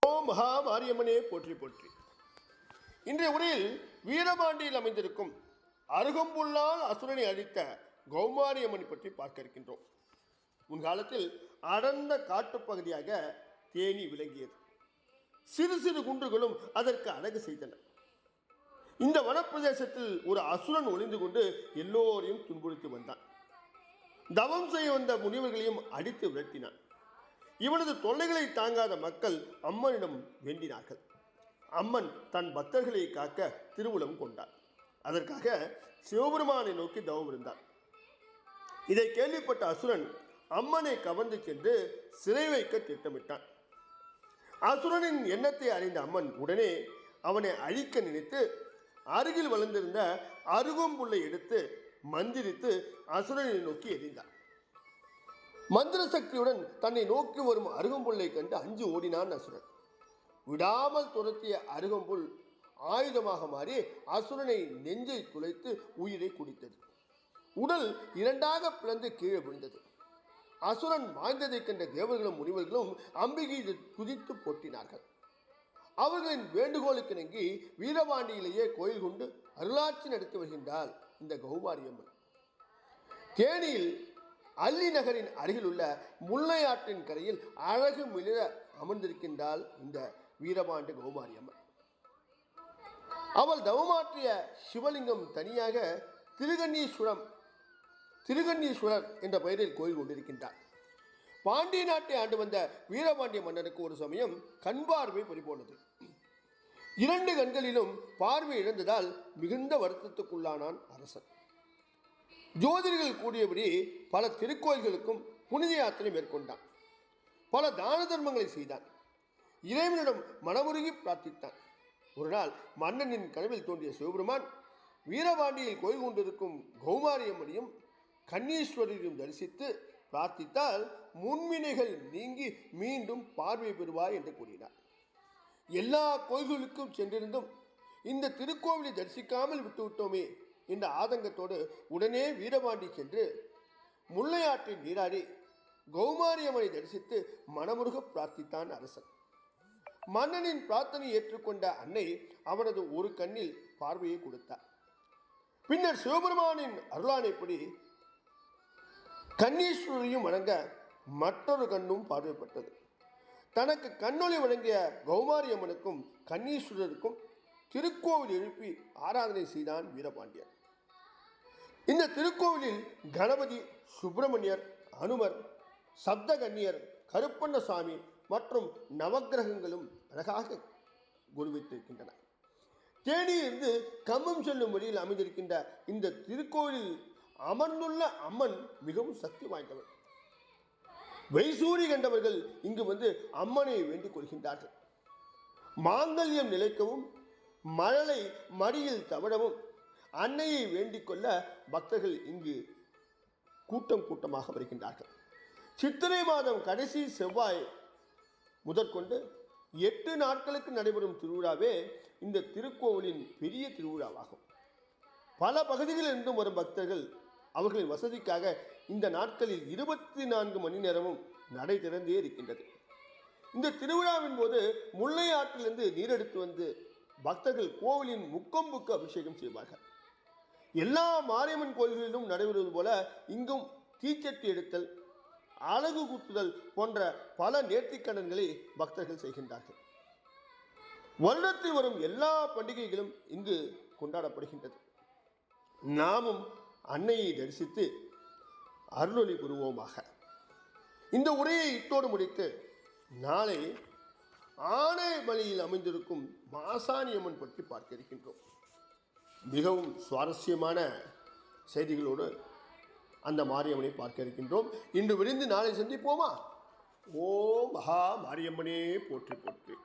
ஓம் மகா மாரியம்மனே போற்றி போற்றி. இன்றைய உரையில் வீரபாண்டியில் அமைந்திருக்கும் அருகம்புல்லால் அசுரனை அழித்த கௌமாரியம்மனை பற்றி பார்க்க இருக்கின்றோம். முன்காலத்தில் அடர்ந்த காட்டுப்பகுதியாக தேனி விளங்கியது. சிறு சிறு குன்றுகளும் அதற்கு அழகு செய்தன. இந்த வனப்பிரதேசத்தில் ஒரு அசுரன் ஒளிந்து கொண்டு எல்லோரையும் துன்புறுத்தி வந்தான். தவம் செய்ய வந்த முனிவர்களையும் அடித்து விரட்டினான். இவனது தொல்லைகளை தாங்காத மக்கள் அம்மனிடம் வேண்டினார்கள். அம்மன் தன் பக்தர்களை காக்க திருவுளம் கொண்டார். அதற்காக சிவபெருமானை நோக்கி தவம் இருந்தார். இதை கேள்விப்பட்ட அசுரன் அம்மனை கவர்ந்து சென்று சிறை வைக்க திட்டமிட்டான். அசுரனின் எண்ணத்தை அறிந்த அம்மன் உடனே அவனை அழிக்க நினைத்து அருகில் வளர்ந்திருந்த அருகம்புல்லை எடுத்து மந்திரித்து அசுரனை நோக்கி எறிந்தார். மந்திர சக்தியுடன் தன்னை நோக்கி வரும் அருகம்புல்லை கண்டு அஞ்சு ஓடினான் அசுரன். விடாமல் துரத்திய அருகம்புல் ஆயுதமாக மாறி அசுரனை நெஞ்சை துளைத்து உயிரை குடித்தது. உடல் இரண்டாக பிளந்து கீழே விழுந்தது. அசுரன் மாய்ந்ததை கண்ட தேவர்களும் முனிவர்களும் அம்பிகை குதித்து போட்டினார்கள். அவர்களின் வேண்டுகோளுக்கு இணங்கி வீரபாண்டியிலேயே கோயில் கொண்டு அருளாட்சி நடத்தி வருகின்றாள் இந்த கௌமாரியம்மன். தேனியில் அல்லி நகரின் அருகில் உள்ள முல்லையாற்றின் கரையில் அழகு மிளிர அமர்ந்திருக்கின்றாள் இந்த வீரபாண்டி கௌமாரியம்மன். அவள் தவமாற்றிய சிவலிங்கம் தனியாக திருகண்ணீஸ்வரர் என்ற பெயரில் கோயில் கொண்டிருக்கின்றார். பாண்டிய நாட்டை ஆண்டு வந்த வீரபாண்டிய மன்னனுக்கு ஒரு சமயம் கண் பார்வை பறிபோனது. 2 கண்களிலும் பார்வை இழந்ததால் மிகுந்த வருத்தத்துக்குள்ளானான் அரசன். ஜோதிடர்கள் கூடியபடி பல திருக்கோயில்களுக்கும் புனித யாத்திரை மேற்கொண்டான். பல தான தர்மங்களை செய்தான். இறைவனிடம் மனமுருகி பிரார்த்தித்தான். ஒரு நாள் மன்னனின் கனவில் தோன்றிய சிவபெருமான் வீரபாண்டியில் கோயில் கொண்டிருக்கும் கௌமாரியம்மனையும் கண்ணீஸ்வரரையும் தரிசித்து பிரார்த்தித்தால் முன்வினைகள் நீங்கி மீண்டும் பார்வை பெறுவாய் என்று கூறினார். எல்லா கோயில்களுக்கும் சென்றிருந்தும் இந்த திருக்கோவிலை தரிசிக்காமல் விட்டுவிட்டோமே இந்த ஆதங்கத்தோடு உடனே வீரபாண்டி சென்று முல்லையாற்றில் நீராடி கௌமாரியம்மனை தரிசித்து மனமுருக பிரார்த்தித்தான் அரசன். மன்னனின் பிரார்த்தனை ஏற்றுக்கொண்ட அன்னை அவனது ஒரு கண்ணில் பார்வையை கொடுத்தார். பின்னர் சிவபெருமானின் அருளானைப்படி கண்ணீஸ்வரரையும் வணங்க மற்றொரு கண்ணும் பார்வைப்பட்டது. தனக்கு கண்ணொளி வழங்கிய கௌமாரியம்மனுக்கும் கண்ணீஸ்வரருக்கும் திருக்கோவில் எழுப்பி ஆராதனை செய்தான் வீரபாண்டியன். இந்த திருக்கோவிலில் கணபதி, சுப்பிரமணியர், அனுமர், சப்தகன்னியர், கருப்பண்ணசாமி மற்றும் நவக்கிரகங்களும் அழகாக குருவித்திருக்கின்றன. தேனியிலிருந்து கம்பம் செல்லும் வழியில் அமைந்திருக்கின்ற இந்த திருக்கோவிலில் அமர்ந்துள்ள அம்மன் மிகவும் சக்தி வாய்ந்தவர். வைசூரி கண்டவர்கள் இங்கு வந்து அம்மனை வேண்டிக் கொள்கின்றார்கள். மாங்கல்யம் நிலைக்கவும் மழலை மடியில் தவழவும் அன்னையை வேண்டிக் கொள்ள பக்தர்கள் இங்கு கூட்டம் கூட்டமாக வருகின்றார்கள். சித்திரை மாதம் கடைசி செவ்வாய் முதற்கொண்டு 8 நாட்களுக்கு நடைபெறும் திருவிழாவே இந்த திருக்கோவிலின் பெரிய திருவிழாவாகும். பல பகுதிகளில் இருந்தும் வரும் பக்தர்கள் அவர்களின் வசதிக்காக இந்த நாட்களில் 24 மணி நேரமும் நடை திறந்தே இருக்கின்றது. இந்த திருவிழாவின் போது முல்லை ஆற்றிலிருந்து நீரெடுத்து வந்து பக்தர்கள் கோவிலின் முக்கொம்புக்கு அபிஷேகம் செய்வார்கள். எல்லா மாரியம்மன் கோயில்களிலும் நடைபெறுவது போல இங்கும் தீச்சட்டி எடுத்தல், அழகு குத்துதல் போன்ற பல நேர்த்திக்கடன்களை பக்தர்கள் செய்கின்றார்கள். வருடத்தில் வரும் எல்லா பண்டிகைகளும் இங்கு கொண்டாடப்படுகின்றது. நாமும் அன்னையை தரிசித்து அருளொளி புரிவோமாக. இந்த உரையை இட்டோடு முடித்து நாளை ஆனைமலையில் அமைந்திருக்கும் மாசாணியம்மன் பற்றி பார்க்க இருக்கின்றோம். மிகவும் சுவாரஸ்யமான செய்திகளோடு அந்த மாரியம்மனை பார்க்க இருக்கின்றோம். இன்று விழுந்து நாளை சந்திப்போமா? ஓம் மகா மாரியம்மனே போற்றி போற்றி.